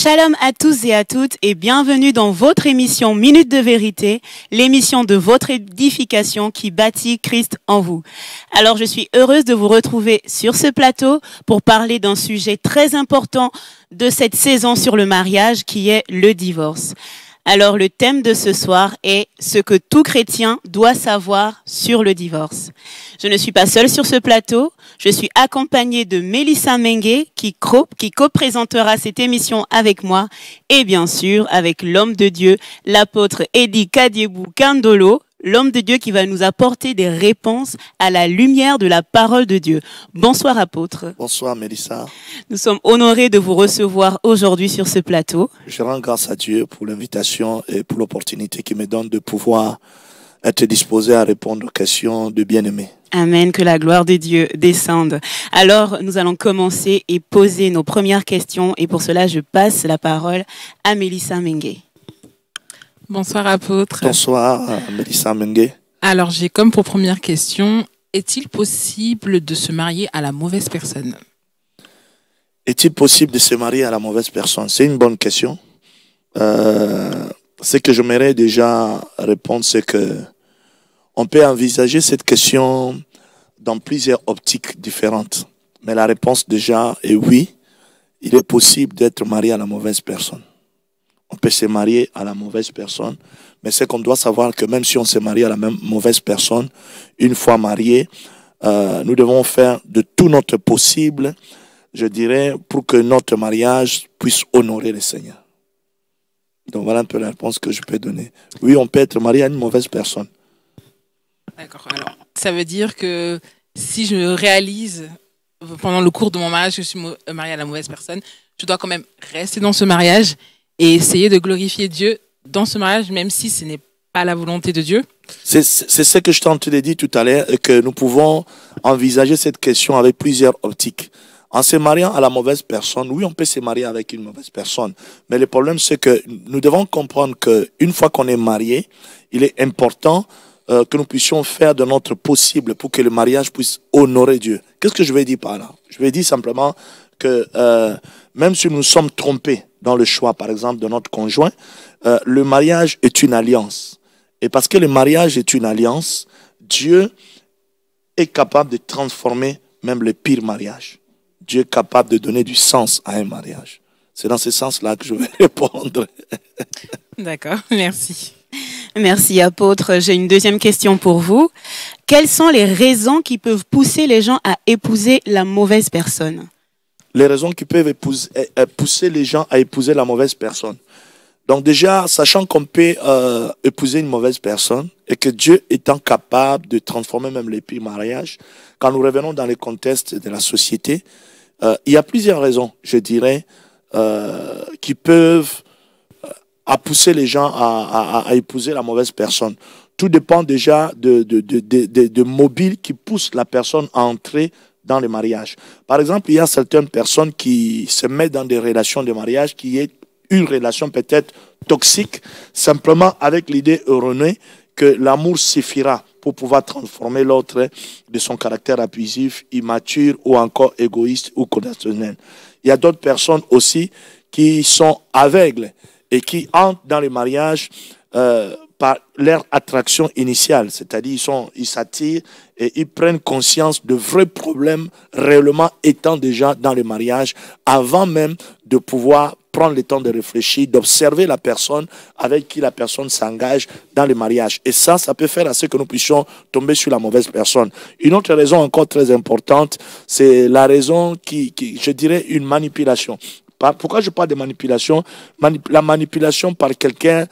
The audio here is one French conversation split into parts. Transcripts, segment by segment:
Shalom à tous et à toutes et bienvenue dans votre émission Minute de vérité, l'émission de votre édification qui bâtit Christ en vous. Alors je suis heureuse de vous retrouver sur ce plateau pour parler d'un sujet très important de cette saison sur le mariage qui est le divorce. Alors le thème de ce soir est ce que tout chrétien doit savoir sur le divorce. Je ne suis pas seule sur ce plateau, je suis accompagnée de Melissa Mengue qui co-présentera cette émission avec moi et bien sûr avec l'homme de Dieu, l'apôtre Eddie Kadiebou Kandolo, l'homme de Dieu qui va nous apporter des réponses à la lumière de la parole de Dieu. Bonsoir apôtre. Bonsoir Melissa. Nous sommes honorés de vous recevoir aujourd'hui sur ce plateau. Je rends grâce à Dieu pour l'invitation et pour l'opportunité qu'il me donne de pouvoir être disposé à répondre aux questions de bien-aimés. Amen, que la gloire de Dieu descende. Alors, nous allons commencer et poser nos premières questions et pour cela, je passe la parole à Melissa Mengue. Bonsoir apôtre. Bonsoir Melissa Mengue. Alors j'ai comme pour première question, est-il possible de se marier à la mauvaise personne? Est-il possible de se marier à la mauvaise personne? C'est une bonne question. Ce que j'aimerais déjà répondre, c'est que on peut envisager cette question dans plusieurs optiques différentes. Mais la réponse déjà est oui, il est possible d'être marié à la mauvaise personne. On peut se marier à la mauvaise personne, mais c'est qu'on doit savoir que même si on se marie à la même mauvaise personne, une fois marié, nous devons faire de tout notre possible, je dirais, pour que notre mariage puisse honorer le Seigneur. Donc voilà un peu la réponse que je peux donner. Oui, on peut être marié à une mauvaise personne. D'accord. Alors, ça veut dire que si je réalise pendant le cours de mon mariage que je suis mariée à la mauvaise personne, je dois quand même rester dans ce mariage et essayer de glorifier Dieu dans ce mariage, même si ce n'est pas la volonté de Dieu. C'est ce que je t'ai dit tout à l'heure, que nous pouvons envisager cette question avec plusieurs optiques. En se mariant à la mauvaise personne, oui, on peut se marier avec une mauvaise personne. Mais le problème, c'est que nous devons comprendre qu'une fois qu'on est marié, il est important que nous puissions faire de notre possible pour que le mariage puisse honorer Dieu. Qu'est-ce que je vais dire par là? Je vais dire simplement que même si nous sommes trompés dans le choix, par exemple, de notre conjoint, le mariage est une alliance. Et parce que le mariage est une alliance, Dieu est capable de transformer même le pire mariage. Dieu est capable de donner du sens à un mariage. C'est dans ce sens-là que je vais répondre. D'accord, merci. Merci apôtre. J'ai une deuxième question pour vous. Quelles sont les raisons qui peuvent pousser les gens à épouser la mauvaise personne? Les raisons qui peuvent pousser les gens à épouser la mauvaise personne. Donc déjà, sachant qu'on peut épouser une mauvaise personne et que Dieu étant capable de transformer même les pires mariages, quand nous revenons dans le contexte de la société, il y a plusieurs raisons, je dirais, qui peuvent pousser les gens à épouser la mauvaise personne. Tout dépend déjà de mobiles qui poussent la personne à entrer dans le mariage. Par exemple, il y a certaines personnes qui se mettent dans des relations de mariage qui est une relation peut-être toxique, simplement avec l'idée erronée que l'amour suffira pour pouvoir transformer l'autre de son caractère abusif, immature ou encore égoïste ou conditionnel. Il y a d'autres personnes aussi qui sont aveugles et qui entrent dans le mariage par leur attraction initiale, c'est-à-dire ils s'attirent et ils prennent conscience de vrais problèmes réellement étant déjà dans le mariage avant même de pouvoir prendre le temps de réfléchir, d'observer la personne avec qui la personne s'engage dans le mariage. Et ça peut faire à ce que nous puissions tomber sur la mauvaise personne. Une autre raison encore très importante, c'est la raison qui je dirais, une manipulation. Pourquoi je parle de manipulation? La manipulation par quelqu'un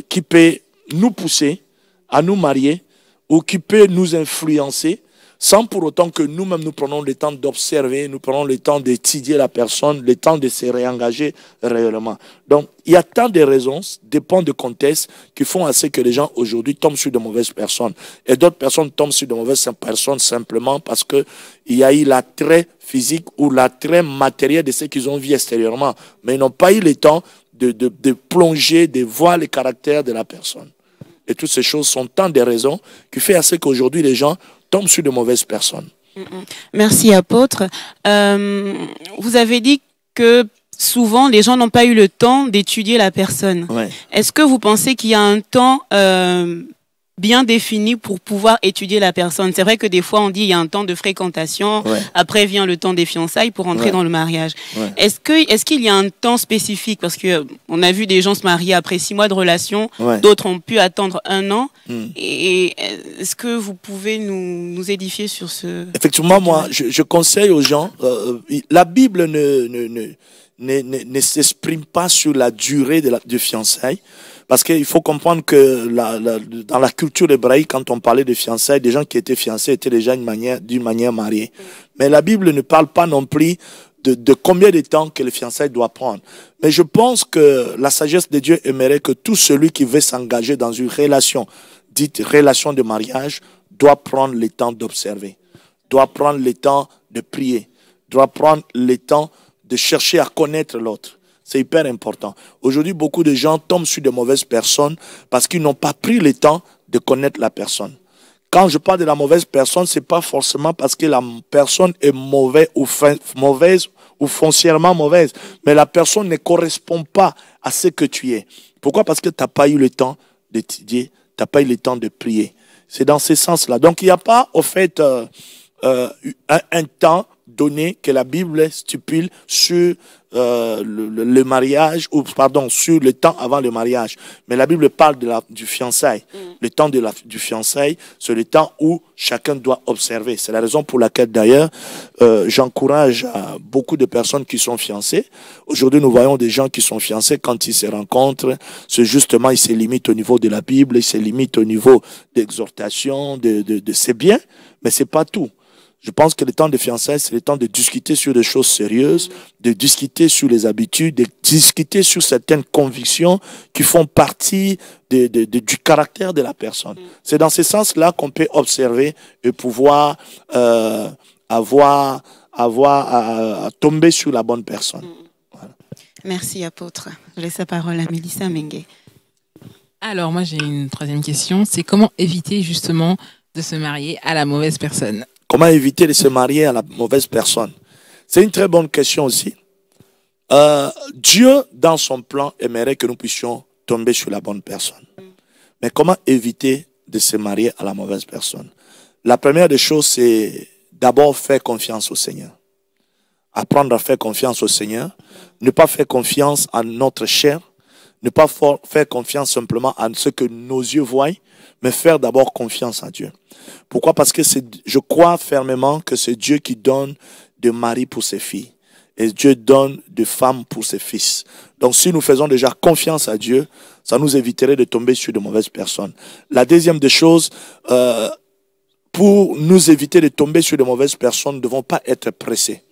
qui peut nous pousser à nous marier ou qui peut nous influencer sans pour autant que nous-mêmes nous prenons le temps d'observer, nous prenons le temps d'étudier la personne, le temps de se réengager réellement. Donc, il y a tant de raisons, dépend du contexte, qui font à ce que les gens aujourd'hui tombent sur de mauvaises personnes. Et d'autres personnes tombent sur de mauvaises personnes simplement parce qu'il y a eu l'attrait physique ou l'attrait matériel de ce qu'ils ont vu extérieurement. Mais ils n'ont pas eu le temps de plonger, de voir le caractère de la personne. Et toutes ces choses sont tant de raisons qui font à ce qu'aujourd'hui les gens tombent sur de mauvaises personnes. Merci apôtre. Vous avez dit que souvent, les gens n'ont pas eu le temps d'étudier la personne. Ouais. Est-ce que vous pensez qu'il y a un temps bien défini pour pouvoir étudier la personne? C'est vrai que des fois, on dit il y a un temps de fréquentation, Ouais. après vient le temps des fiançailles pour entrer Ouais. dans le mariage. Ouais. Est-ce qu'il y a un temps spécifique? Parce que on a vu des gens se marier après 6 mois de relation, Ouais. d'autres ont pu attendre 1 an. Mm. Et est-ce que vous pouvez nous édifier sur ce... Effectivement, moi, je conseille aux gens, la Bible ne s'exprime pas sur la durée de fiançailles, parce qu'il faut comprendre que dans la culture hébraïque, quand on parlait de fiançailles, des gens qui étaient fiancés étaient déjà d'une manière mariée. Mais la Bible ne parle pas non plus de combien de temps que le fiançailles doit prendre. Mais je pense que la sagesse de Dieu aimerait que tout celui qui veut s'engager dans une relation, dite relation de mariage, doit prendre le temps d'observer, doit prendre le temps de prier, doit prendre le temps de chercher à connaître l'autre. C'est hyper important. Aujourd'hui, beaucoup de gens tombent sur de mauvaises personnes parce qu'ils n'ont pas pris le temps de connaître la personne. Quand je parle de la mauvaise personne, c'est pas forcément parce que la personne est mauvaise ou foncièrement mauvaise, mais la personne ne correspond pas à ce que tu es. Pourquoi? Parce que tu n'as pas eu le temps d'étudier, tu n'as pas eu le temps de prier. C'est dans ce sens-là. Donc, il n'y a pas, au fait, un temps donné que la Bible stipule sur le mariage, ou pardon, sur le temps avant le mariage. Mais la Bible parle du fiançailles. Le temps du fiançailles, c'est le temps où chacun doit observer. C'est la raison pour laquelle, d'ailleurs, j'encourage beaucoup de personnes qui sont fiancées. Aujourd'hui, nous voyons des gens qui sont fiancés, quand ils se rencontrent, c'est justement, ils se limitent au niveau de la Bible, ils se limitent au niveau d'exhortation, c'est bien, mais c'est pas tout. Je pense que le temps de fiançailles, c'est le temps de discuter sur des choses sérieuses, de discuter sur les habitudes, de discuter sur certaines convictions qui font partie du caractère de la personne. C'est dans ce sens-là qu'on peut observer et pouvoir avoir à tomber sur la bonne personne. Voilà. Merci, apôtre. Je laisse la parole à Mélissa Mengue. Alors, moi, j'ai une troisième question. C'est comment éviter justement de se marier à la mauvaise personne? Comment éviter de se marier à la mauvaise personne? C'est une très bonne question aussi. Dieu, dans son plan, aimerait que nous puissions tomber sur la bonne personne. Mais comment éviter de se marier à la mauvaise personne? La première des choses, c'est d'abord faire confiance au Seigneur. Apprendre à faire confiance au Seigneur. Ne pas faire confiance à notre chair. Ne pas faire confiance simplement à ce que nos yeux voient, mais faire d'abord confiance à Dieu. Pourquoi? Parce que je crois fermement que c'est Dieu qui donne de mari pour ses filles. Et Dieu donne de femmes pour ses fils. Donc si nous faisons déjà confiance à Dieu, ça nous éviterait de tomber sur de mauvaises personnes. La deuxième des choses, pour nous éviter de tomber sur de mauvaises personnes, nous ne devons pas être pressés.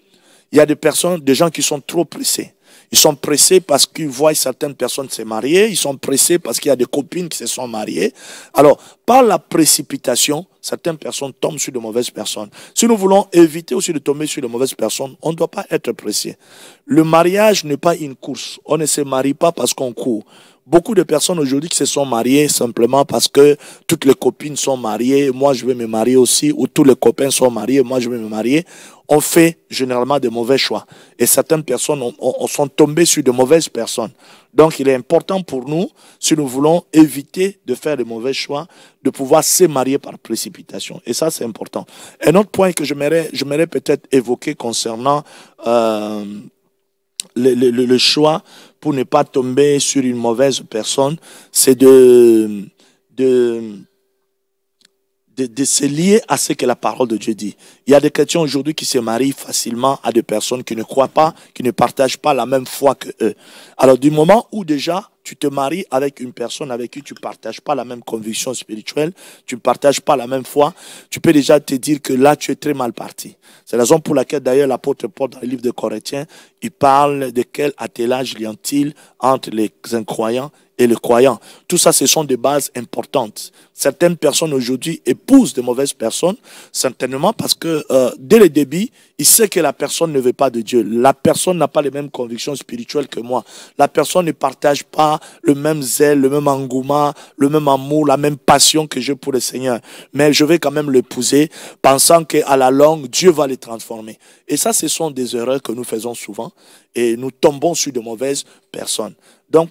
Il y a des gens qui sont trop pressés. Ils sont pressés parce qu'ils voient certaines personnes se marier. Ils sont pressés parce qu'il y a des copines qui se sont mariées. Alors, par la précipitation, certaines personnes tombent sur de mauvaises personnes. Si nous voulons éviter aussi de tomber sur de mauvaises personnes, on ne doit pas être pressé. Le mariage n'est pas une course. On ne se marie pas parce qu'on court. Beaucoup de personnes aujourd'hui qui se sont mariées simplement parce que toutes les copines sont mariées, moi je vais me marier aussi, ou tous les copains sont mariés, moi je vais me marier. On fait généralement de mauvais choix. Et certaines personnes sont tombées sur de mauvaises personnes. Donc il est important pour nous, si nous voulons éviter de faire de mauvais choix, de pouvoir se marier par précipitation. Et ça c'est important. Un autre point que j'aimerais peut-être évoquer concernant le choix pour ne pas tomber sur une mauvaise personne, c'est de se lier à ce que la parole de Dieu dit. Il y a des chrétiens aujourd'hui qui se marient facilement à des personnes qui ne croient pas, qui ne partagent pas la même foi que eux. Alors du moment où déjà tu te maries avec une personne avec qui tu ne partages pas la même conviction spirituelle, tu ne partages pas la même foi, tu peux déjà te dire que là tu es très mal parti. C'est la raison pour laquelle d'ailleurs l'apôtre Paul dans le livre de Corinthiens, il parle de quel attelage y a-t-il entre les incroyants et les croyants. Tout ça, ce sont des bases importantes. Certaines personnes aujourd'hui épousent de mauvaises personnes, certainement parce que dès le début, il sait que la personne ne veut pas de Dieu. La personne n'a pas les mêmes convictions spirituelles que moi. La personne ne partage pas le même zèle, le même engouement, le même amour, la même passion que j'ai pour le Seigneur. Mais je vais quand même l'épouser, pensant qu'à la longue, Dieu va les transformer. Et ça, ce sont des erreurs que nous faisons souvent. Et nous tombons sur de mauvaises personnes. Donc,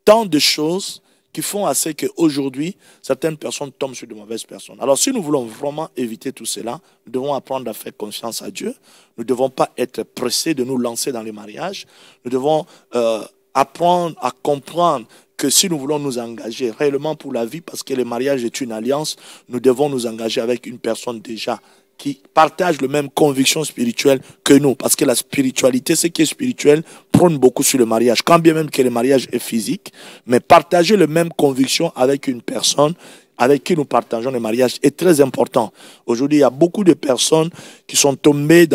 tant de choses qui font assez qu'aujourd'hui, certaines personnes tombent sur de mauvaises personnes. Alors, si nous voulons vraiment éviter tout cela, nous devons apprendre à faire confiance à Dieu. Nous ne devons pas être pressés de nous lancer dans les mariages. Nous devons apprendre à comprendre que si nous voulons nous engager réellement pour la vie, parce que le mariage est une alliance, nous devons nous engager avec une personne déjà qui partagent les mêmes convictions spirituelles que nous. Parce que la spiritualité, ce qui est spirituel, prône beaucoup sur le mariage. Quand bien même que le mariage est physique, mais partager les mêmes convictions avec une personne avec qui nous partageons le mariage est très important. Aujourd'hui, il y a beaucoup de personnes qui sont tombées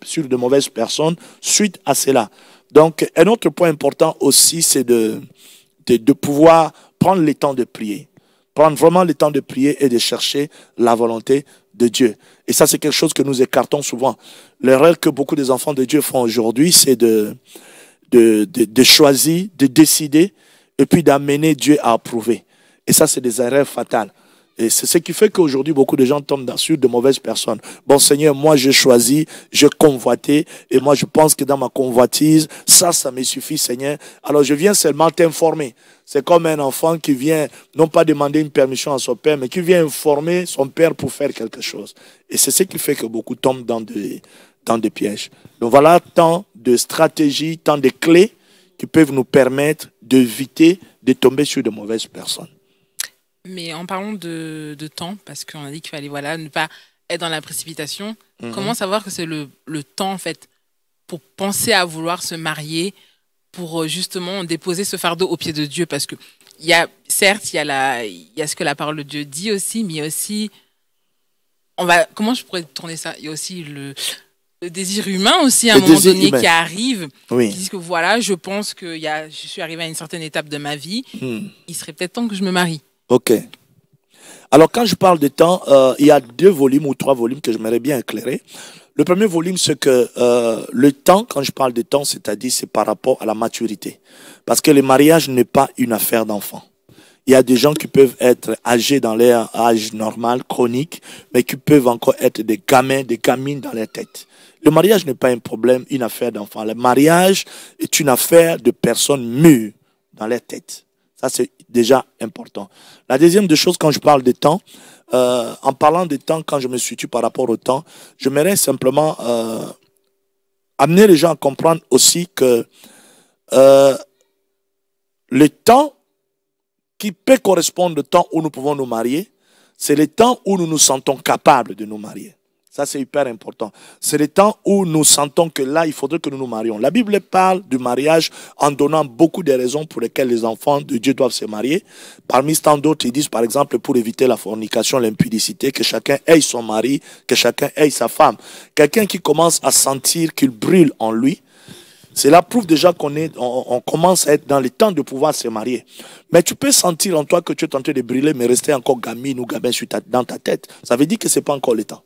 sur de mauvaises personnes suite à cela. Donc, un autre point important aussi, c'est de pouvoir prendre le temps de prier. Prendre vraiment le temps de prier et de chercher la volonté de Dieu. Et ça, c'est quelque chose que nous écartons souvent. L'erreur que beaucoup des enfants de Dieu font aujourd'hui, c'est de choisir, de décider, et puis d'amener Dieu à approuver. Et ça, c'est des erreurs fatales. Et c'est ce qui fait qu'aujourd'hui, beaucoup de gens tombent sur de mauvaises personnes. Bon, Seigneur, moi, j'ai choisi, j'ai convoité, et moi, je pense que dans ma convoitise, ça me suffit, Seigneur. Alors, je viens seulement t'informer. C'est comme un enfant qui vient, non pas demander une permission à son père, mais qui vient informer son père pour faire quelque chose. Et c'est ce qui fait que beaucoup tombent dans des pièges. Donc, voilà tant de stratégies, tant de clés qui peuvent nous permettre d'éviter de tomber sur de mauvaises personnes. Mais en parlant de temps, parce qu'on a dit qu'il fallait ne pas être dans la précipitation, comment savoir que c'est le temps, en fait, pour penser à vouloir se marier, pour justement déposer ce fardeau au pied de Dieu? Parce que, certes, il y a ce que la parole de Dieu dit aussi, mais il y a aussi... comment je pourrais tourner ça? Il y a aussi le désir humain aussi, à un moment donné, qui arrive, qui dit que je pense que je suis arrivé à une certaine étape de ma vie, il serait peut-être temps que je me marie. Ok. Alors, quand je parle de temps, il y a 2 volumes ou 3 volumes que j'aimerais bien éclairer. Le premier volume, c'est que le temps, quand je parle de temps, c'est-à-dire c'est par rapport à la maturité. Parce que le mariage n'est pas une affaire d'enfant. Il y a des gens qui peuvent être âgés dans leur âge normal, chronique, mais qui peuvent encore être des gamins, des gamines dans leur tête. Le mariage n'est pas un problème, une affaire d'enfant. Le mariage est une affaire de personnes mûres dans leur tête. Ça, c'est déjà important. La deuxième des choses, quand je parle de temps, en parlant de temps, quand je me situe par rapport au temps, j'aimerais simplement amener les gens à comprendre aussi que le temps qui peut correspondre au temps où nous pouvons nous marier, c'est le temps où nous nous sentons capables de nous marier. Ça, c'est hyper important. C'est le temps où nous sentons que là, il faudrait que nous nous marions. La Bible parle du mariage en donnant beaucoup de raisons pour lesquelles les enfants de Dieu doivent se marier. Parmi tant d'autres, ils disent, par exemple, pour éviter la fornication, l'impudicité, que chacun ait son mari, que chacun ait sa femme. Quelqu'un qui commence à sentir qu'il brûle en lui, cela prouve déjà qu'on commence à être dans le temps de pouvoir se marier. Mais tu peux sentir en toi que tu es en train de brûler, mais rester encore gamine ou gamin dans ta tête. Ça veut dire que ce n'est pas encore le temps.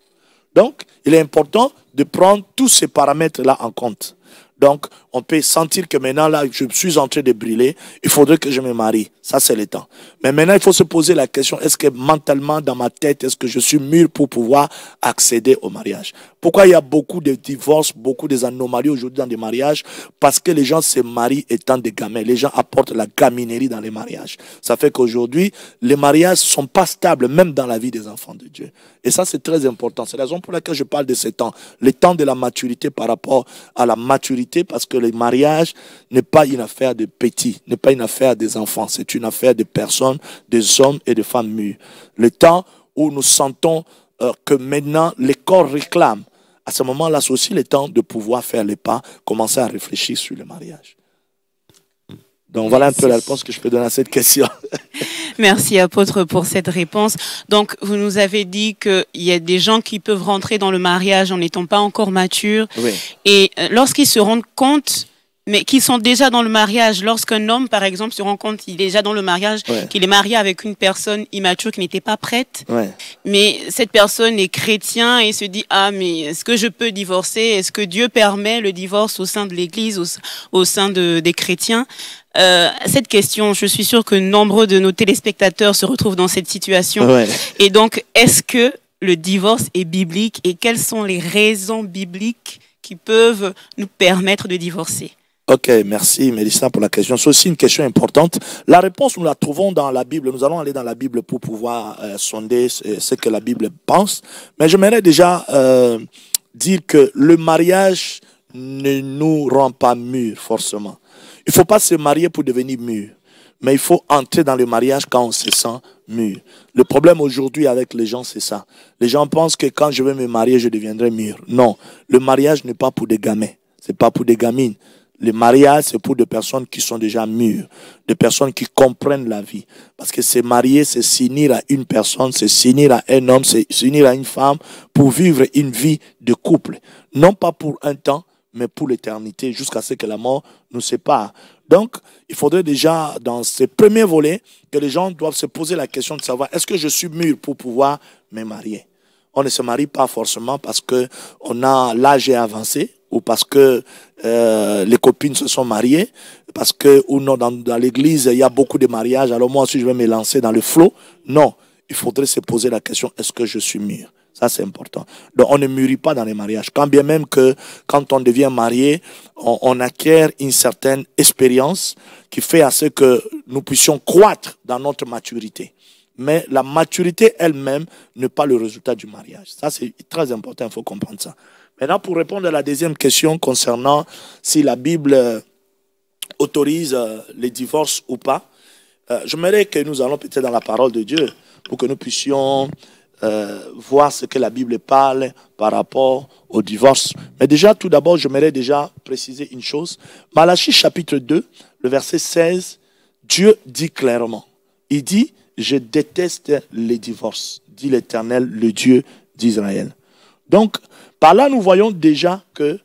Donc, il est important de prendre tous ces paramètres-là en compte. Donc, on peut sentir que maintenant, là, je suis en train de brûler, il faudrait que je me marie. Ça, c'est le temps. Mais maintenant, il faut se poser la question, est-ce que mentalement, dans ma tête, est-ce que je suis mûr pour pouvoir accéder au mariage? Pourquoi il y a beaucoup de divorces, beaucoup d'anomalies aujourd'hui dans les mariages? Parce que les gens se marient étant des gamins. Les gens apportent la gaminerie dans les mariages. Ça fait qu'aujourd'hui, les mariages ne sont pas stables, même dans la vie des enfants de Dieu. Et ça, c'est très important. C'est la raison pour laquelle je parle de ce temps. Le temps de la maturité par rapport à la maturité, parce que le mariage n'est pas une affaire de petits, n'est pas une affaire des enfants. C'est une affaire de personnes, des hommes et des femmes mûres. Le temps où nous sentons que maintenant les corps réclament, à ce moment-là, c'est aussi le temps de pouvoir faire les pas, commencer à réfléchir sur le mariage. Donc voilà un peu la réponse que je peux donner à cette question. Merci, apôtre, pour cette réponse. Donc, vous nous avez dit qu'il y a des gens qui peuvent rentrer dans le mariage en n'étant pas encore matures. Oui. Et lorsqu'ils se rendent compte Mais qui sont déjà dans le mariage. Lorsqu'un homme, par exemple, se rend compte qu'il est déjà dans le mariage, qu'il est marié avec une personne immature qui n'était pas prête, mais cette personne est chrétien et se dit, ah, mais est-ce que je peux divorcer? Est-ce que Dieu permet le divorce au sein de l'Église, au sein des chrétiens? Cette question, je suis sûre que nombreux de nos téléspectateurs se retrouvent dans cette situation. Et donc, est-ce que le divorce est biblique et quelles sont les raisons bibliques qui peuvent nous permettre de divorcer? Ok, merci Mélissa pour la question. C'est aussi une question importante. La réponse, nous la trouvons dans la Bible. Nous allons aller dans la Bible pour pouvoir sonder ce que la Bible pense. Mais j'aimerais déjà dire que le mariage ne nous rend pas mûrs forcément. Il ne faut pas se marier pour devenir mûr. Mais il faut entrer dans le mariage quand on se sent mûr. Le problème aujourd'hui avec les gens, c'est ça. Les gens pensent que quand je vais me marier, je deviendrai mûr. Non, le mariage n'est pas pour des gamins. C'est pas pour des gamines. Le mariage, c'est pour des personnes qui sont déjà mûres, des personnes qui comprennent la vie. Parce que se marier, c'est s'unir à une personne, c'est s'unir à un homme, c'est s'unir à une femme pour vivre une vie de couple. Non pas pour un temps, mais pour l'éternité, jusqu'à ce que la mort nous sépare. Donc, il faudrait déjà, dans ces premiers volets, que les gens doivent se poser la question de savoir, est-ce que je suis mûr pour pouvoir me marier? On ne se marie pas forcément parce qu'on a l'âge avancé, ou parce que les copines se sont mariées, parce que ou non, dans l'église, il y a beaucoup de mariages, alors moi aussi je vais me lancer dans le flot. Non, il faudrait se poser la question, est-ce que je suis mûr? Ça, c'est important. Donc, on ne mûrit pas dans les mariages. Quand bien même que, quand on devient marié, on acquiert une certaine expérience qui fait à ce que nous puissions croître dans notre maturité. Mais la maturité elle-même n'est pas le résultat du mariage. Ça, c'est très important, il faut comprendre ça. Maintenant, pour répondre à la deuxième question concernant si la Bible autorise les divorces ou pas, j'aimerais que nous allons peut-être dans la parole de Dieu pour que nous puissions voir ce que la Bible parle par rapport au divorce. Mais déjà, tout d'abord, j'aimerais déjà préciser une chose. Malachie chapitre 2, le verset 16, Dieu dit clairement, il dit, je déteste les divorces, dit l'Éternel, le Dieu d'Israël. Donc, par là, nous voyons déjà que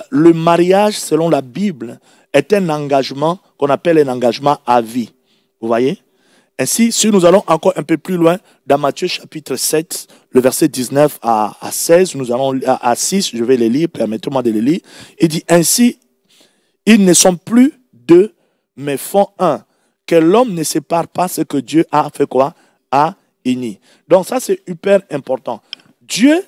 le mariage, selon la Bible, est un engagement qu'on appelle un engagement à vie. Vous voyez? Ainsi, si nous allons encore un peu plus loin, dans Matthieu chapitre 7, le verset 19 à 16, nous allons à 6, je vais les lire, permettez-moi de les lire. Il dit, ainsi, ils ne sont plus deux, mais font un. Que l'homme ne sépare pas ce que Dieu a fait quoi? A uni. Donc ça, c'est hyper important. Dieu,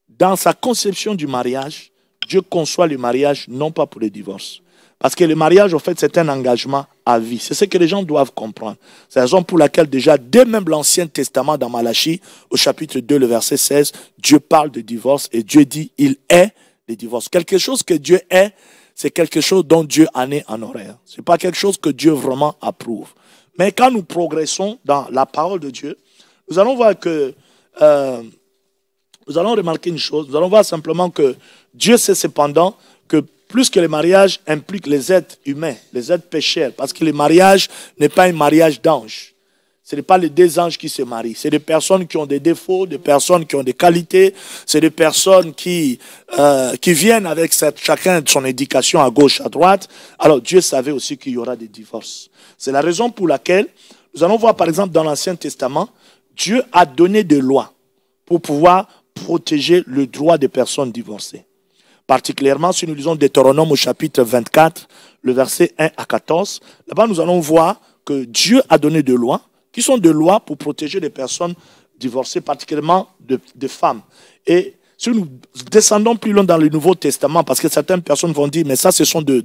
dans sa conception du mariage, Dieu conçoit le mariage non pas pour le divorce. Parce que le mariage, en fait, c'est un engagement à vie. C'est ce que les gens doivent comprendre. C'est la raison pour laquelle déjà, dès même l'Ancien Testament, dans Malachie, au chapitre 2, le verset 16, Dieu parle de divorce et Dieu dit, il est le divorce. Quelque chose que Dieu est, c'est quelque chose dont Dieu en est en horreur. Ce n'est pas quelque chose que Dieu vraiment approuve. Mais quand nous progressons dans la parole de Dieu, nous allons voir que, nous allons remarquer une chose, nous allons voir simplement que Dieu sait cependant que plus que le mariage implique les êtres humains, les êtres pécheurs, parce que le mariage n'est pas un mariage d'anges. Ce n'est pas les deux anges qui se marient. C'est des personnes qui ont des défauts, des personnes qui ont des qualités. C'est des personnes qui viennent avec chacun de son éducation à gauche, à droite. Alors Dieu savait aussi qu'il y aura des divorces. C'est la raison pour laquelle nous allons voir par exemple dans l'Ancien Testament, Dieu a donné des lois pour pouvoir protéger le droit des personnes divorcées. Particulièrement si nous lisons Deutéronome au chapitre 24, le verset 1 à 14, là-bas nous allons voir que Dieu a donné des lois qui sont des lois pour protéger les personnes divorcées, particulièrement de femmes. Et si nous descendons plus loin dans le Nouveau Testament, parce que certaines personnes vont dire, mais ça, ce sont de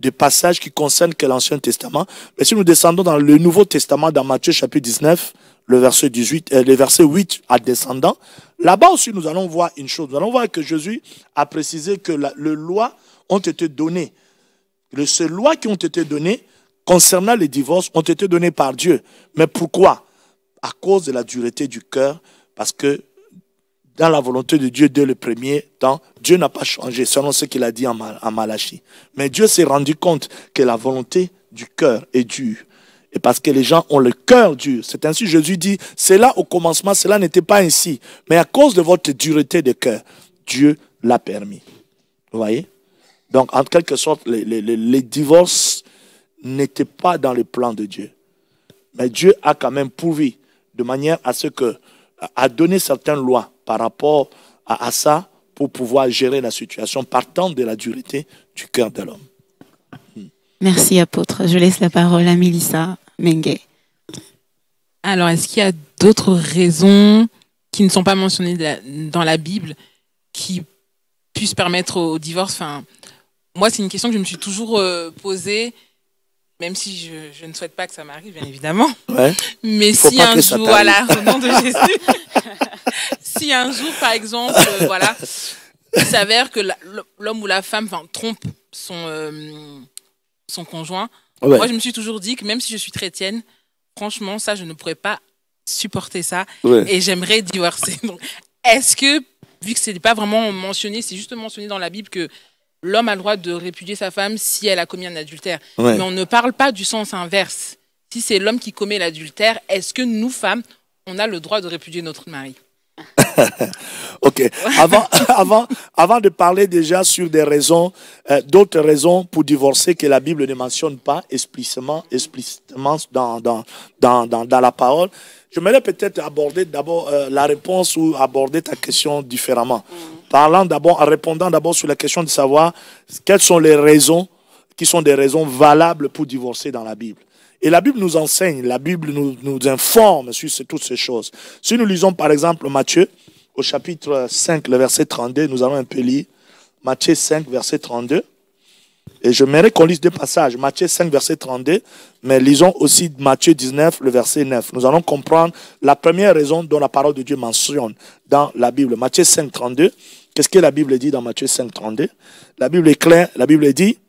passages qui concernent que l'Ancien Testament. Mais si nous descendons dans le Nouveau Testament, dans Matthieu chapitre 19, le verset 8 à descendant, là-bas aussi, nous allons voir une chose. Nous allons voir que Jésus a précisé que les lois ont été données. Ces lois qui ont été données concernant les divorces ont été données par Dieu. Mais pourquoi? À cause de la dureté du cœur, parce que dans la volonté de Dieu dès le premier temps, Dieu n'a pas changé selon ce qu'il a dit en Malachie. Mais Dieu s'est rendu compte que la volonté du cœur est dure. Et parce que les gens ont le cœur dur. C'est ainsi Jésus dit, c'est là au commencement, cela n'était pas ainsi. Mais à cause de votre dureté de cœur, Dieu l'a permis. Vous voyez? Donc, en quelque sorte, les divorces n'étaient pas dans le plan de Dieu. Mais Dieu a quand même pourvu de manière à ce que, à donner certaines lois par rapport à ça pour pouvoir gérer la situation partant de la dureté du cœur de l'homme. Merci, apôtre. Je laisse la parole à Mélissa Mengue. Alors, est-ce qu'il y a d'autres raisons qui ne sont pas mentionnées dans la Bible qui puissent permettre au divorce? Enfin, moi, c'est une question que je me suis toujours posée, même si je ne souhaite pas que ça m'arrive, bien évidemment. Ouais. Mais si un jour, voilà, au nom de Jésus, si un jour, par exemple, voilà, il s'avère que l'homme ou la femme trompe son conjoint, Ouais. moi, je me suis toujours dit que même si je suis chrétienne, franchement, ça, je ne pourrais pas supporter ça. Ouais. Et j'aimerais divorcer. Donc, est-ce que, vu que ce n'est pas vraiment mentionné, c'est juste mentionné dans la Bible que l'homme a le droit de répudier sa femme si elle a commis un adultère. Ouais. Mais on ne parle pas du sens inverse. Si c'est l'homme qui commet l'adultère, est-ce que nous, femmes, on a le droit de répudier notre mari? Ok. Avant de parler déjà sur des raisons, d'autres raisons pour divorcer que la Bible ne mentionne pas explicitement dans la parole, j'aimerais peut-être aborder d'abord la réponse ou aborder ta question différemment. En répondant d'abord sur la question de savoir quelles sont les raisons qui sont des raisons valables pour divorcer dans la Bible. Et la Bible nous enseigne, la Bible nous informe sur toutes ces choses. Si nous lisons par exemple Matthieu, au chapitre 5, le verset 32, nous allons un peu lire Matthieu 5, verset 32. Et j'aimerais qu'on lise deux passages, Matthieu 5, verset 32, mais lisons aussi Matthieu 19, le verset 9. Nous allons comprendre la première raison dont la parole de Dieu mentionne dans la Bible. Matthieu 5, 32, qu'est-ce que la Bible dit dans Matthieu 5, 32? La Bible est claire, la Bible dit: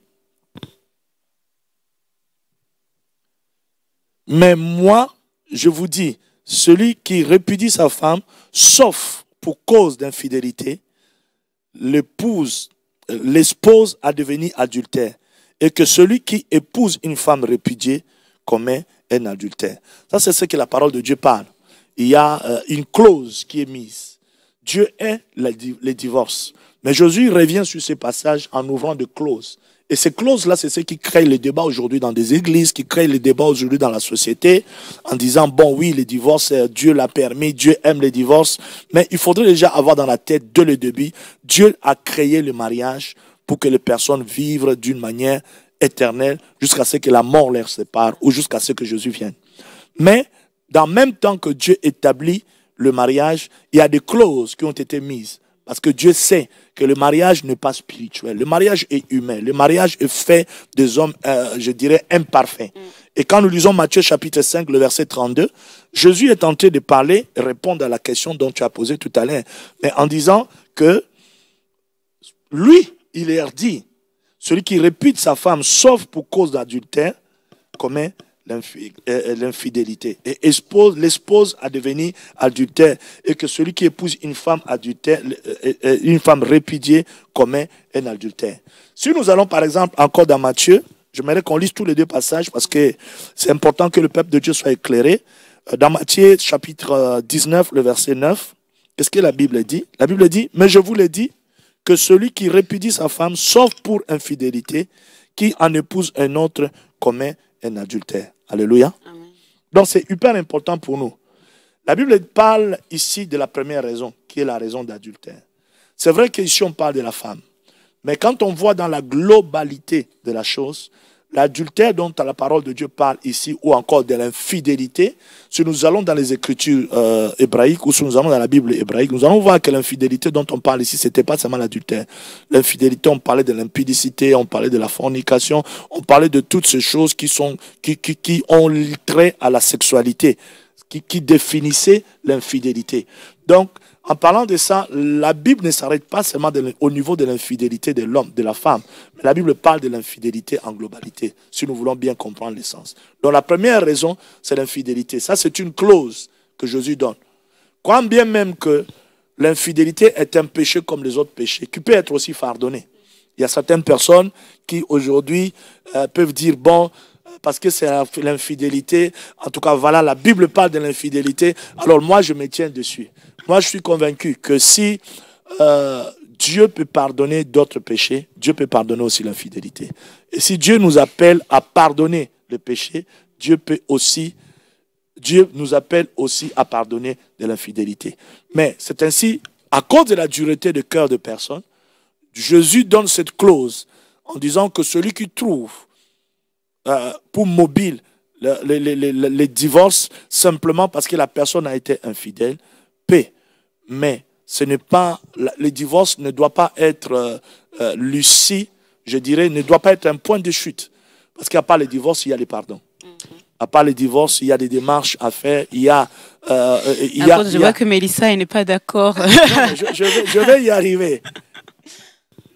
mais moi, je vous dis, celui qui répudie sa femme, sauf pour cause d'infidélité, l'expose à devenir adultère. Et que celui qui épouse une femme répudiée commet un adultère. Ça, c'est ce que la parole de Dieu parle. Il y a une clause qui est mise. Dieu est le divorce. Mais Jésus revient sur ce passage en ouvrant des clauses. Et ces clauses-là, c'est ce qui crée le débat aujourd'hui dans des églises, qui crée le débat aujourd'hui dans la société, en disant, bon, oui, le divorce, Dieu l'a permis, Dieu aime le divorce. Mais il faudrait déjà avoir dans la tête, dès le début, Dieu a créé le mariage pour que les personnes vivent d'une manière éternelle jusqu'à ce que la mort les sépare ou jusqu'à ce que Jésus vienne. Mais, dans le même temps que Dieu établit le mariage, il y a des clauses qui ont été mises. Parce que Dieu sait que le mariage n'est pas spirituel. Le mariage est humain. Le mariage est fait des hommes, je dirais, imparfaits. Et quand nous lisons Matthieu chapitre 5, le verset 32, Jésus est tenté de parler, répondre à la question dont tu as posée tout à l'heure. Mais en disant que lui, il leur dit, celui qui répudie sa femme, sauf pour cause d'adultère, commet l'infidélité et l'expose à devenir adultère, et que celui qui épouse une femme adultère, une femme répudiée, commet un adultère. Si nous allons par exemple encore dans Matthieu, j'aimerais qu'on lise tous les deux passages parce que c'est important que le peuple de Dieu soit éclairé. Dans Matthieu chapitre 19, le verset 9, qu'est-ce que la Bible dit? La Bible dit: mais je vous l'ai dit, que celui qui répudie sa femme, sauf pour infidélité, qui en épouse un autre, commet un adultère. Alléluia. Amen. Donc c'est hyper important pour nous. La Bible parle ici de la première raison, qui est la raison d'adultère. C'est vrai qu'ici on parle de la femme. Mais quand on voit dans la globalité de la chose, l'adultère dont la parole de Dieu parle ici, ou encore de l'infidélité, si nous allons dans les Écritures hébraïques, ou si nous allons dans la Bible hébraïque, nous allons voir que l'infidélité dont on parle ici, ce n'était pas seulement l'adultère. L'infidélité, on parlait de l'impudicité, on parlait de la fornication, on parlait de toutes ces choses qui ont trait à la sexualité, qui définissaient l'infidélité. Donc, en parlant de ça, la Bible ne s'arrête pas seulement au niveau de l'infidélité de l'homme, de la femme, mais la Bible parle de l'infidélité en globalité, si nous voulons bien comprendre l'essence. Donc la première raison, c'est l'infidélité. Ça, c'est une clause que Jésus donne. Quand bien même que l'infidélité est un péché comme les autres péchés, qui peut être aussi pardonné. Il y a certaines personnes qui aujourd'hui peuvent dire, bon, parce que c'est l'infidélité, en tout cas, voilà, la Bible parle de l'infidélité, alors moi, je me tiens dessus. Moi, je suis convaincu que si Dieu peut pardonner d'autres péchés, Dieu peut pardonner aussi l'infidélité. Et si Dieu nous appelle à pardonner le péché, Dieu nous appelle aussi à pardonner de l'infidélité. Mais c'est ainsi, à cause de la dureté de cœur de personnes, Jésus donne cette clause en disant que celui qui trouve pour mobile les divorces simplement parce que la personne a été infidèle, paie. Mais ce n'est pas, le divorce ne doit pas être lucide, je dirais, ne doit pas être un point de chute. Parce qu'à part le divorce, il y a les pardons. À part le divorce, il y a des démarches à faire. Je vois que Mélissa elle n'est pas d'accord. Je vais y arriver.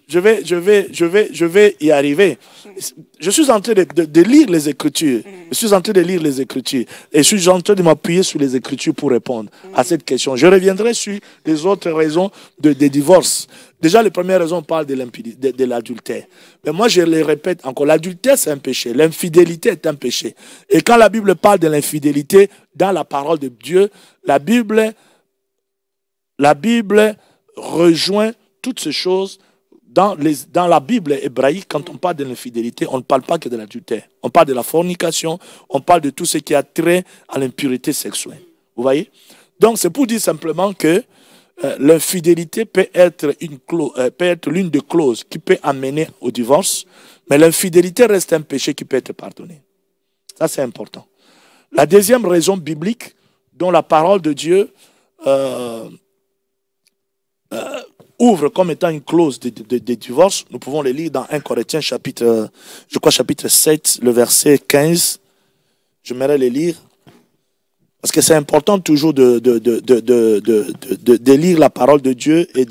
Je vais y arriver. Je suis en train de lire les Écritures. Je suis en train de lire les Écritures. Et je suis en train de m'appuyer sur les Écritures pour répondre à cette question. Je reviendrai sur les autres raisons des divorces. Déjà, les premières raisons parlent de l'adultère. Mais moi, je le répète encore, l'adultère, c'est un péché. L'infidélité est un péché. Et quand la Bible parle de l'infidélité, dans la parole de Dieu, la Bible rejoint toutes ces choses. Dans la Bible hébraïque, quand on parle de l'infidélité, on ne parle pas que de l'adultère. On parle de la fornication, on parle de tout ce qui a trait à l'impureté sexuelle. Vous voyez? Donc, c'est pour dire simplement que l'infidélité peut être l'une des clauses qui peut amener au divorce, mais l'infidélité reste un péché qui peut être pardonné. Ça, c'est important. La deuxième raison biblique dont la parole de Dieu ouvre comme étant une clause de divorce, nous pouvons le lire dans 1 Corinthiens chapitre 7, le verset 15. J'aimerais le lire, parce que c'est important toujours de lire la parole de Dieu et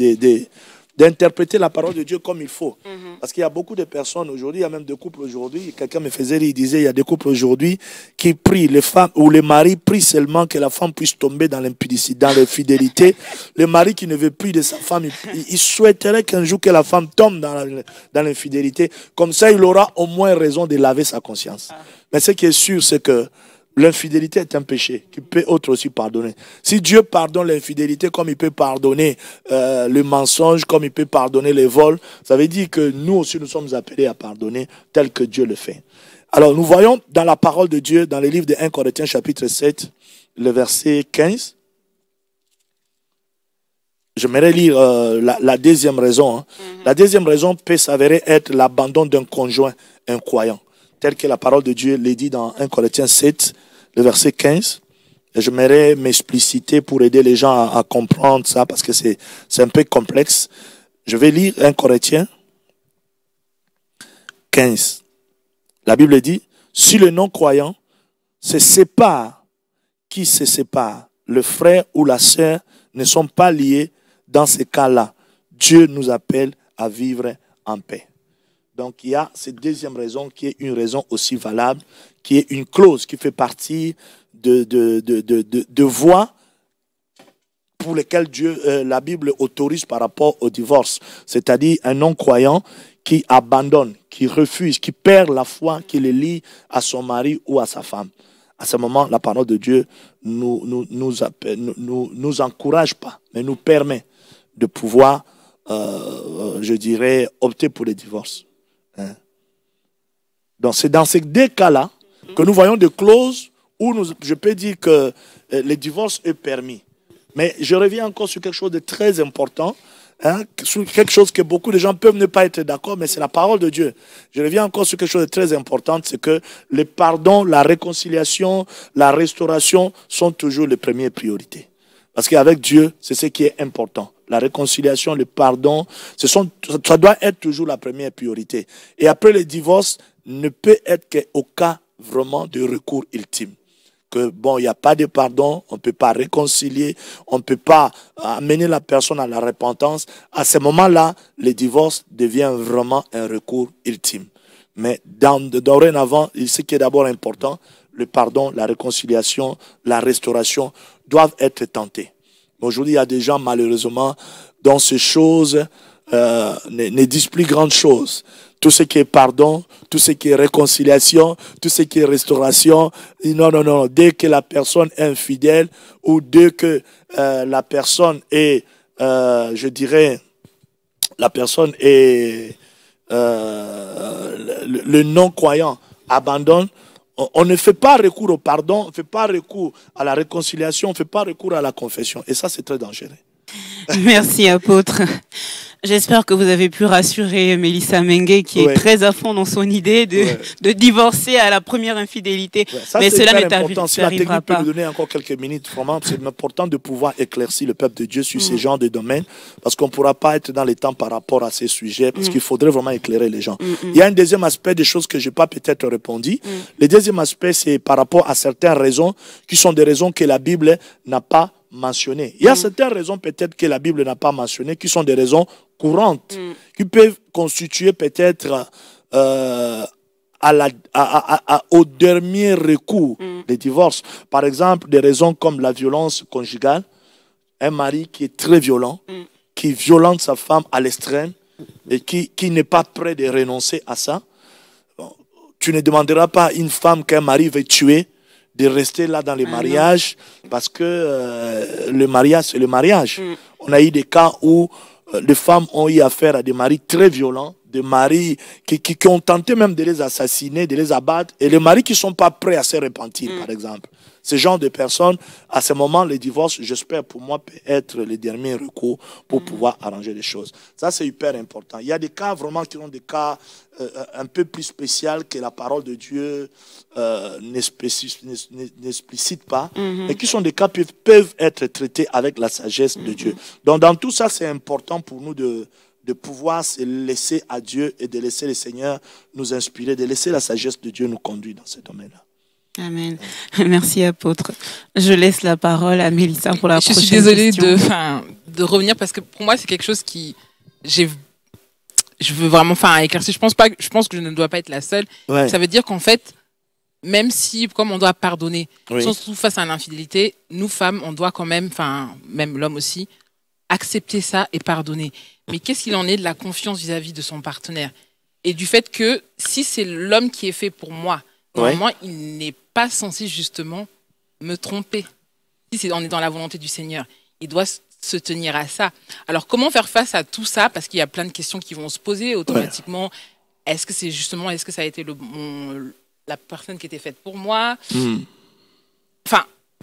d'interpréter la parole de Dieu comme il faut. Parce qu'il y a beaucoup de personnes aujourd'hui, il y a même des couples aujourd'hui, quelqu'un me faisait rire, il disait, il y a des couples aujourd'hui qui prient, les femmes ou les maris prient seulement que la femme puisse tomber dans l'impudicité, dans l'infidélité. Le mari qui ne veut plus de sa femme, il souhaiterait qu'un jour que la femme tombe dans l'infidélité. Comme ça, il aura au moins raison de laver sa conscience. Mais ce qui est sûr, c'est que l'infidélité est un péché qui peut être aussi pardonné. Si Dieu pardonne l'infidélité comme il peut pardonner le mensonge, comme il peut pardonner les vols, ça veut dire que nous aussi nous sommes appelés à pardonner tel que Dieu le fait. Alors nous voyons dans la parole de Dieu, dans le livre de 1 Corinthiens chapitre 7, le verset 15. J'aimerais lire la deuxième raison. La deuxième raison peut s'avérer être l'abandon d'un conjoint incroyant, tel que la parole de Dieu l'est dit dans 1 Corinthiens 7, le verset 15. Et j'aimerais m'expliciter pour aider les gens à comprendre ça, parce que c'est un peu complexe. Je vais lire 1 Corinthiens 15. La Bible dit, si le non-croyant se sépare, qui se sépare, le frère ou la sœur ne sont pas liés, dans ces cas-là, Dieu nous appelle à vivre en paix. Donc, il y a cette deuxième raison qui est une raison aussi valable, qui est une clause qui fait partie de voies pour lesquelles la Bible autorise par rapport au divorce. C'est-à-dire un non-croyant qui abandonne, qui refuse, qui perd la foi, qui le lie à son mari ou à sa femme. À ce moment, la parole de Dieu nous encourage pas, mais nous permet de pouvoir, je dirais, opter pour le divorce. Donc c'est dans ces deux cas-là que nous voyons des clauses où je peux dire que le divorce est permis. Mais je reviens encore sur quelque chose de très important, sur quelque chose que beaucoup de gens peuvent ne pas être d'accord, mais c'est la parole de Dieu. Je reviens encore sur quelque chose de très important, c'est que le pardon, la réconciliation, la restauration sont toujours les premières priorités. Parce qu'avec Dieu, c'est ce qui est important. La réconciliation, le pardon, ça doit être toujours la première priorité. Et après le divorce, ne peut être qu'au cas vraiment de recours ultime. Que bon, il n'y a pas de pardon, on ne peut pas réconcilier, on ne peut pas amener la personne à la repentance. À ce moment-là, le divorce devient vraiment un recours ultime. Mais dorénavant, ce qui est d'abord important, le pardon, la réconciliation, la restauration doivent être tentés. Aujourd'hui, il y a des gens, malheureusement, dont ces choses ne disent plus grande chose. Tout ce qui est pardon, tout ce qui est réconciliation, tout ce qui est restauration, non. Dès que la personne est infidèle ou dès que la personne est, je dirais, la personne est le non-croyant abandonne, on ne fait pas recours au pardon, on ne fait pas recours à la réconciliation, on ne fait pas recours à la confession. Et ça, c'est très dangereux. Merci, apôtre. J'espère que vous avez pu rassurer Mélissa Mengue, qui est très à fond dans son idée de divorcer à la première infidélité. Ça, mais cela n'est important. Si la technique peut nous donner encore quelques minutes, vraiment, c'est important de pouvoir éclaircir le peuple de Dieu sur ces genres de domaines, parce qu'on ne pourra pas être dans les temps par rapport à ces sujets, parce qu'il faudrait vraiment éclairer les gens. Il y a un deuxième aspect des choses que je n'ai pas peut-être répondu. Le deuxième aspect, c'est par rapport à certaines raisons qui sont des raisons que la Bible n'a pas mentionnées. Il y a certaines raisons peut-être que la Bible n'a pas mentionnées, qui sont des raisons courantes, qui peuvent constituer peut-être au dernier recours des divorces. Par exemple, des raisons comme la violence conjugale, un mari qui est très violent, qui violente sa femme à l'extrême et qui n'est pas prêt de renoncer à ça. Bon, tu ne demanderas pas à une femme qu'un mari veut tuer de rester là dans les mariages, parce que le mariage, c'est le mariage. On a eu des cas où les femmes ont eu affaire à des maris très violents, des maris qui ont tenté même de les assassiner, de les abattre, et les maris qui ne sont pas prêts à se repentir, par exemple. Ce genre de personnes, à ce moment, le divorce, j'espère pour moi, peut être le dernier recours pour pouvoir arranger les choses. Ça, c'est hyper important. Il y a des cas vraiment qui sont des cas un peu plus spéciaux que la parole de Dieu n'explicite pas, et qui sont des cas qui peuvent être traités avec la sagesse de Dieu. Donc, dans tout ça, c'est important pour nous de pouvoir se laisser à Dieu et de laisser le Seigneur nous inspirer, de laisser la sagesse de Dieu nous conduire dans ce domaine-là. Amen. Merci, apôtre. Je laisse la parole à Mélissa pour la prochaine question. Je suis désolée de revenir, parce que pour moi, c'est quelque chose qui... je veux vraiment éclaircir. Je pense que je ne dois pas être la seule. Ouais. Ça veut dire qu'en fait, même si, comme on doit pardonner, surtout face à l'infidélité, nous, femmes, on doit quand même, même l'homme aussi, accepter ça et pardonner. Mais qu'est-ce qu'il en est de la confiance vis-à-vis de son partenaire? Et du fait que si c'est l'homme qui est fait pour moi, normalement, il n'est pas censé justement me tromper. Si on est dans la volonté du Seigneur, il doit se tenir à ça. Alors, comment faire face à tout ça? Parce qu'il y a plein de questions qui vont se poser automatiquement. Est-ce que ça a été la personne qui était faite pour moi?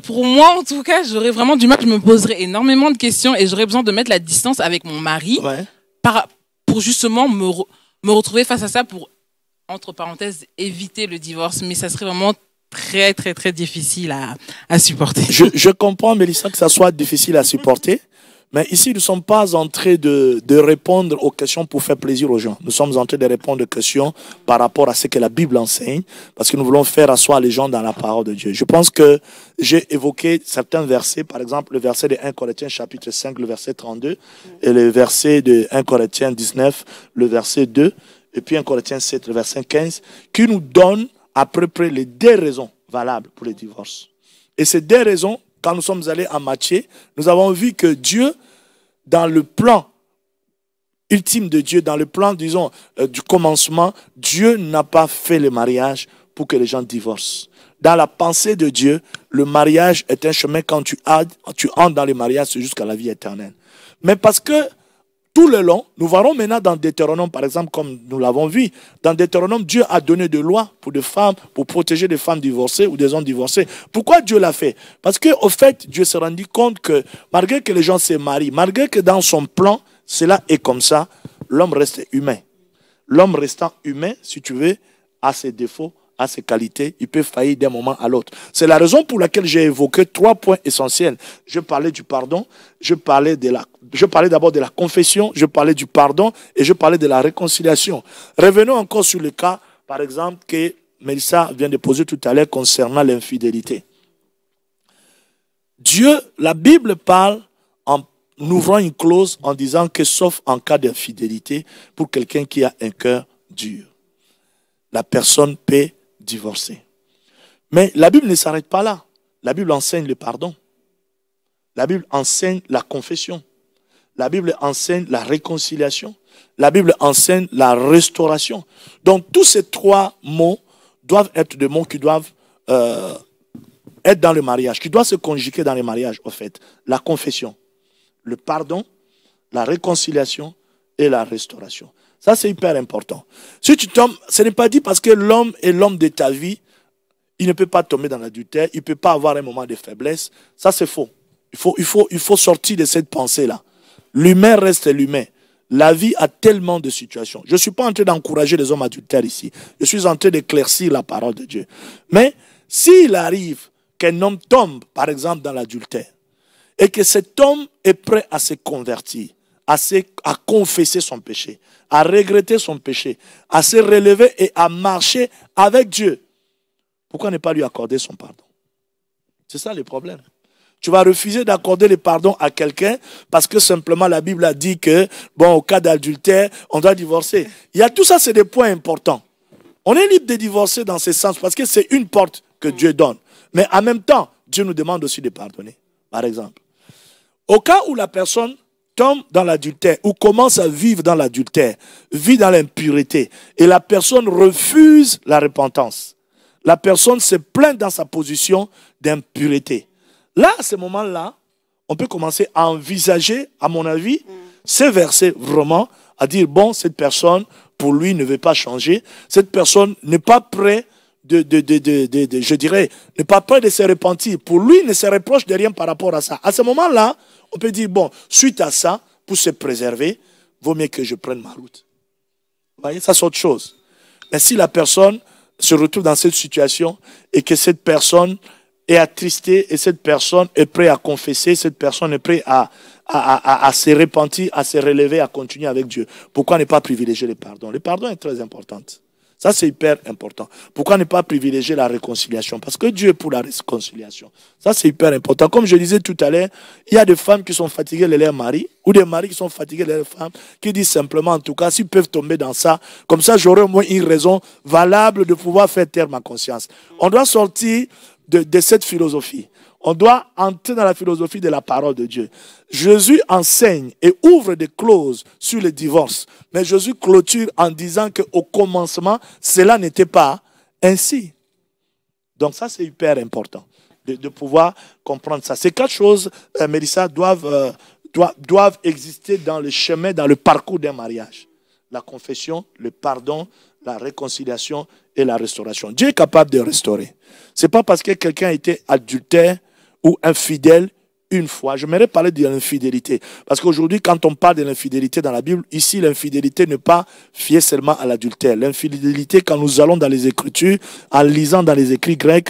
Pour moi, en tout cas, j'aurais vraiment du mal. Je me poserais énormément de questions et j'aurais besoin de mettre la distance avec mon mari pour justement me retrouver face à ça, pour, entre parenthèses, éviter le divorce. Mais ça serait vraiment très, très, très difficile à supporter. Je comprends, Mélissa, que ça soit difficile à supporter. Mais ici, nous ne sommes pas en train de répondre aux questions pour faire plaisir aux gens. Nous sommes en train de répondre aux questions par rapport à ce que la Bible enseigne, parce que nous voulons faire asseoir les gens dans la parole de Dieu. Je pense que j'ai évoqué certains versets, par exemple le verset de 1 Corinthiens chapitre 5, le verset 32, et le verset de 1 Corinthiens 19, le verset 2, et puis 1 Corinthiens 7, le verset 15, qui nous donnent à peu près les deux raisons valables pour le divorce. Et ces deux raisons, quand nous sommes allés en Matthieu, nous avons vu que Dieu, dans le plan ultime de Dieu, dans le plan, disons, du commencement, Dieu n'a pas fait le mariage pour que les gens divorcent. Dans la pensée de Dieu, le mariage est un chemin. Quand tu entres dans le mariage, c'est jusqu'à la vie éternelle. Mais parce que tout le long, nous verrons maintenant dans Deutéronome, par exemple, comme nous l'avons vu, dans Deutéronome, Dieu a donné des lois pour des femmes, pour protéger des femmes divorcées ou des hommes divorcés. Pourquoi Dieu l'a fait? Parce qu'au fait, Dieu s'est rendu compte que malgré que les gens se marient, malgré que dans son plan, cela est comme ça, l'homme reste humain. L'homme restant humain, si tu veux, a ses défauts, a ses qualités, il peut faillir d'un moment à l'autre. C'est la raison pour laquelle j'ai évoqué 3 points essentiels. Je parlais du pardon, je parlais d'abord de la confession, je parlais du pardon et je parlais de la réconciliation. Revenons encore sur le cas, par exemple, que Mélissa vient de poser tout à l'heure concernant l'infidélité. Dieu, la Bible parle en ouvrant une clause en disant que sauf en cas d'infidélité, pour quelqu'un qui a un cœur dur, la personne peut divorcer. Mais la Bible ne s'arrête pas là. La Bible enseigne le pardon. La Bible enseigne la confession. La Bible enseigne la réconciliation. La Bible enseigne la restauration. Donc tous ces 3 mots doivent être des mots qui doivent être dans le mariage, qui doivent se conjuguer dans le mariage, en fait. La confession, le pardon, la réconciliation et la restauration. Ça, c'est hyper important. Si tu tombes, ce n'est pas dit parce que l'homme est l'homme de ta vie, il ne peut pas tomber dans l'adultère, il ne peut pas avoir un moment de faiblesse. Ça, c'est faux. Il faut sortir de cette pensée-là. L'humain reste l'humain. La vie a tellement de situations. Je ne suis pas en train d'encourager les hommes adultères ici. Je suis en train d'éclaircir la parole de Dieu. Mais s'il arrive qu'un homme tombe, par exemple, dans l'adultère, et que cet homme est prêt à se convertir, à confesser son péché, à regretter son péché, à se relever et à marcher avec Dieu, pourquoi ne pas lui accorder son pardon? C'est ça le problème. Tu vas refuser d'accorder le pardon à quelqu'un parce que simplement la Bible a dit que, bon, au cas d'adultère, on doit divorcer. Il y a tout ça, c'est des points importants. On est libre de divorcer dans ce sens parce que c'est une porte que Dieu donne. Mais en même temps, Dieu nous demande aussi de pardonner. Par exemple, au cas où la personne tombe dans l'adultère ou commence à vivre dans l'adultère, vit dans l'impureté et la personne refuse la repentance, la personne se plaint dans sa position d'impureté. Là, à ce moment-là, on peut commencer à envisager, à mon avis, ces versets vraiment, à dire, bon, cette personne, pour lui, ne veut pas changer. Cette personne n'est pas prête je dirais, n'est pas prêt de se repentir. Pour lui, il ne se reproche de rien par rapport à ça. À ce moment-là, on peut dire, bon, suite à ça, pour se préserver, vaut mieux que je prenne ma route. Vous voyez, ça c'est autre chose. Mais si la personne se retrouve dans cette situation et que cette personne est attristée et cette personne est prête à confesser, cette personne est prête à se repentir, à se relever, à continuer avec Dieu, pourquoi ne pas privilégier le pardon? Le pardon est très important. Ça, c'est hyper important. Pourquoi ne pas privilégier la réconciliation? Parce que Dieu est pour la réconciliation. Ça, c'est hyper important. Comme je disais tout à l'heure, il y a des femmes qui sont fatiguées de leur mari, ou des maris qui sont fatigués de leur femme, qui disent simplement, en tout cas, s'ils peuvent tomber dans ça, comme ça, j'aurai au moins une raison valable de pouvoir faire taire ma conscience. On doit sortir de cette philosophie. On doit entrer dans la philosophie de la parole de Dieu. Jésus enseigne et ouvre des clauses sur le divorce. Mais Jésus clôture en disant qu'au commencement, cela n'était pas ainsi. Donc ça, c'est hyper important de pouvoir comprendre ça. Ces quatre choses, Mélissa, doivent exister dans le chemin, dans le parcours d'un mariage. La confession, le pardon, la réconciliation et la restauration. Dieu est capable de restaurer. Ce n'est pas parce que quelqu'un a été adultère ou infidèle une fois. J'aimerais parler de l'infidélité. Parce qu'aujourd'hui, quand on parle de l'infidélité dans la Bible, ici, l'infidélité n'est pas fiée seulement à l'adultère. L'infidélité, quand nous allons dans les Écritures, en lisant dans les écrits grecs,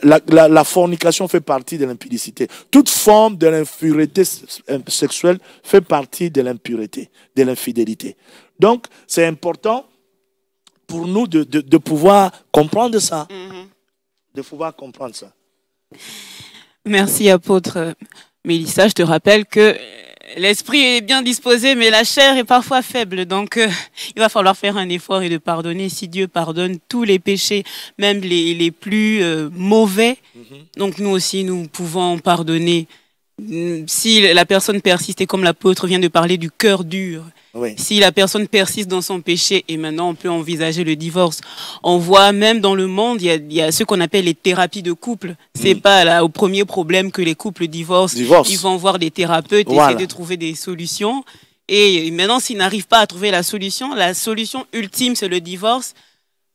la fornication fait partie de l'impudicité. Toute forme de l'impureté sexuelle fait partie de l'impureté, de l'infidélité. Donc, c'est important pour nous de pouvoir comprendre ça. De pouvoir comprendre ça. Merci, apôtre Mélissa. Je te rappelle que l'esprit est bien disposé, mais la chair est parfois faible. Donc, il va falloir faire un effort et de pardonner. Si Dieu pardonne tous les péchés, même les plus mauvais, donc nous aussi, nous pouvons pardonner. Si la personne persiste, et comme l'apôtre vient de parler du cœur dur, oui. Si la personne persiste dans son péché, et maintenant on peut envisager le divorce. On voit même dans le monde, il y a ce qu'on appelle les thérapies de couple. C'est pas là, au premier problème que les couples divorcent. Ils vont voir des thérapeutes, essayer de trouver des solutions. Et maintenant, s'ils n'arrivent pas à trouver la solution ultime, c'est le divorce.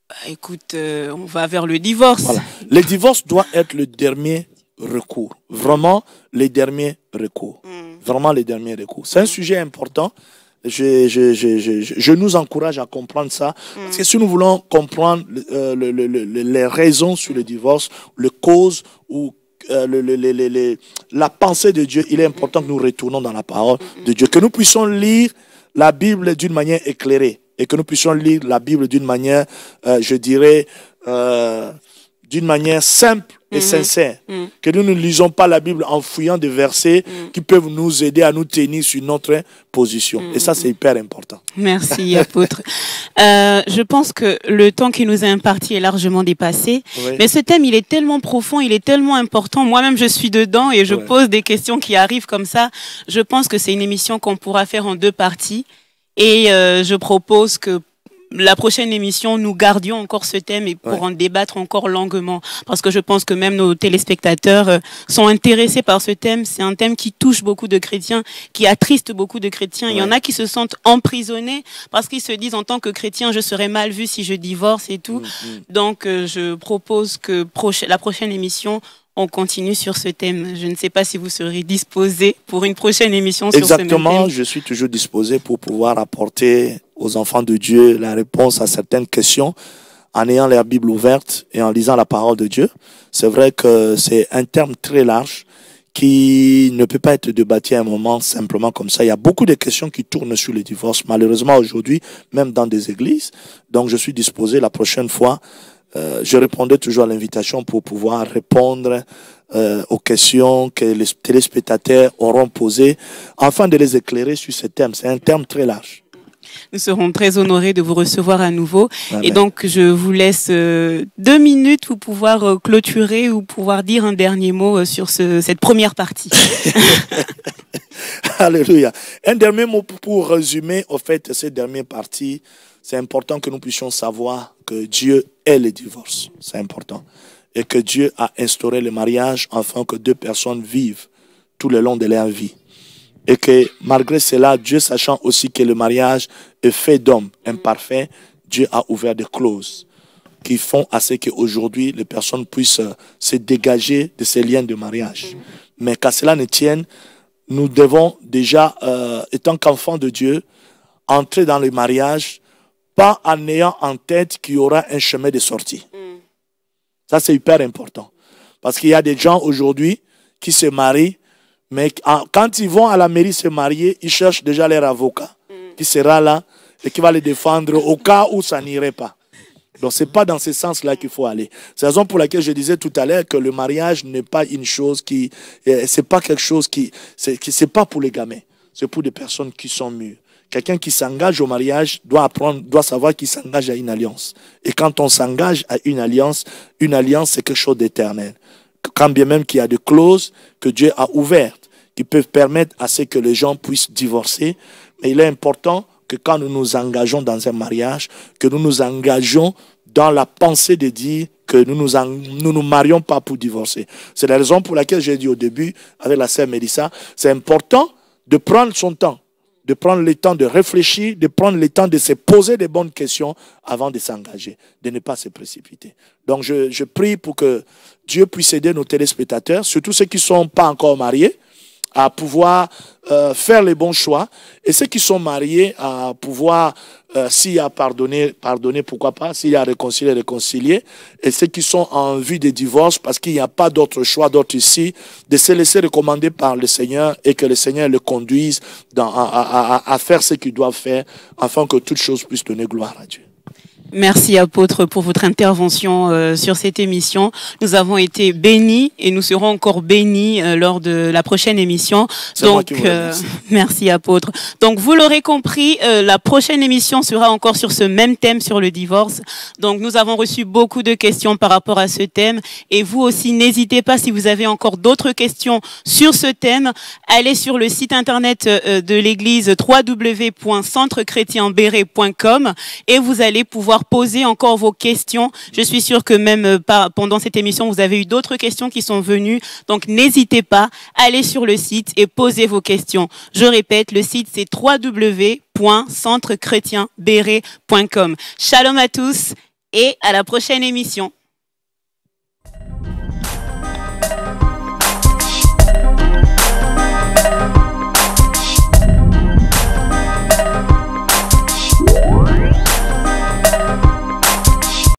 Bah, écoute, on va vers le divorce. Voilà. Le divorce doit être le dernier recours. Vraiment, les derniers recours. Vraiment, les derniers recours. C'est un sujet important. Je nous encourage à comprendre ça. Parce que si nous voulons comprendre les raisons sur le divorce, les causes ou la pensée de Dieu, il est important que nous retournons dans la parole de Dieu. Que nous puissions lire la Bible d'une manière éclairée. Et que nous puissions lire la Bible d'une manière, je dirais, d'une manière simple et sincère. Que nous ne lisons pas la Bible en fouillant des versets qui peuvent nous aider à nous tenir sur notre position. Et ça, c'est hyper important. Merci, apôtre. Je pense que le temps qui nous est imparti est largement dépassé. Oui. Mais ce thème, il est tellement profond, il est tellement important. Moi-même, je suis dedans et je pose des questions qui arrivent comme ça. Je pense que c'est une émission qu'on pourra faire en 2 parties. Et je propose que la prochaine émission, nous gardions encore ce thème et pour en débattre encore longuement. Parce que je pense que même nos téléspectateurs sont intéressés par ce thème. C'est un thème qui touche beaucoup de chrétiens, qui attriste beaucoup de chrétiens. Il y en a qui se sentent emprisonnés parce qu'ils se disent en tant que chrétien, je serais mal vu si je divorce et tout. Donc, je propose que la prochaine émission, on continue sur ce thème. Je ne sais pas si vous serez disposé pour une prochaine émission sur ce même thème. Exactement, je suis toujours disposé pour pouvoir apporter aux enfants de Dieu la réponse à certaines questions en ayant la Bible ouverte et en lisant la parole de Dieu. C'est vrai que c'est un terme très large qui ne peut pas être débattu à un moment simplement comme ça. Il y a beaucoup de questions qui tournent sur le divorce, malheureusement aujourd'hui, même dans des églises. Donc je suis disposé la prochaine fois. Je répondrai toujours à l'invitation pour pouvoir répondre aux questions que les téléspectateurs auront posées, afin de les éclairer sur ce thème. C'est un thème très large. Nous serons très honorés de vous recevoir à nouveau. Amen. Et donc, je vous laisse 2 minutes pour pouvoir clôturer ou pouvoir dire un dernier mot sur cette première partie. Alléluia. Un dernier mot pour résumer, au fait, cette dernière partie. C'est important que nous puissions savoir que Dieu est le divorce. C'est important. Et que Dieu a instauré le mariage afin que 2 personnes vivent tout le long de leur vie. Et que malgré cela, Dieu sachant aussi que le mariage est fait d'hommes imparfaits, Dieu a ouvert des clauses qui font à ce qu'aujourd'hui, les personnes puissent se dégager de ces liens de mariage. Mais qu'à cela ne tienne, nous devons déjà, étant qu'enfants de Dieu, entrer dans le mariage pas en ayant en tête qu'il y aura un chemin de sortie. Ça, c'est hyper important. Parce qu'il y a des gens aujourd'hui qui se marient, mais quand ils vont à la mairie se marier, ils cherchent déjà leur avocat qui sera là et qui va les défendre au cas où ça n'irait pas. Donc, ce n'est pas dans ce sens-là qu'il faut aller. C'est la raison pour laquelle je disais tout à l'heure que le mariage n'est pas une chose qui... c'est pas quelque chose qui... C'est pas pour les gamins. C'est pour des personnes qui sont mûres. Quelqu'un qui s'engage au mariage doit savoir qu'il s'engage à une alliance. Et quand on s'engage à une alliance, c'est quelque chose d'éternel. Quand bien même qu'il y a des clauses que Dieu a ouvertes, qui peuvent permettre à ce que les gens puissent divorcer, mais il est important que quand nous nous engageons dans un mariage, que nous nous engageons dans la pensée de dire que nous marions pas pour divorcer. C'est la raison pour laquelle j'ai dit au début, avec la sœur Mélissa, c'est important de prendre son temps, de prendre le temps de réfléchir, de prendre le temps de se poser des bonnes questions avant de s'engager, de ne pas se précipiter. Donc je prie pour que Dieu puisse aider nos téléspectateurs, surtout ceux qui ne sont pas encore mariés, à pouvoir faire les bons choix, et ceux qui sont mariés à pouvoir, s'il y a pardonner, pourquoi pas, s'il y a réconcilier, et ceux qui sont en vue de divorce, parce qu'il n'y a pas d'autre choix d'autre ici, de se laisser recommander par le Seigneur, et que le Seigneur le conduise à faire ce qu'ils doivent faire, afin que toute chose puisse donner gloire à Dieu. Merci apôtre pour votre intervention sur cette émission. Nous avons été bénis et nous serons encore bénis lors de la prochaine émission. Donc merci apôtre. Donc vous l'aurez compris, la prochaine émission sera encore sur ce même thème, sur le divorce. Donc nous avons reçu beaucoup de questions par rapport à ce thème, et vous aussi n'hésitez pas, si vous avez encore d'autres questions sur ce thème, allez sur le site internet de l'église www.centrechrétienbéret.com et vous allez pouvoir poser encore vos questions. Je suis sûre que même pendant cette émission, vous avez eu d'autres questions qui sont venues. Donc, n'hésitez pas, allez sur le site et posez vos questions. Je répète, le site, c'est www.centrechrétienbéret.com. Shalom à tous et à la prochaine émission.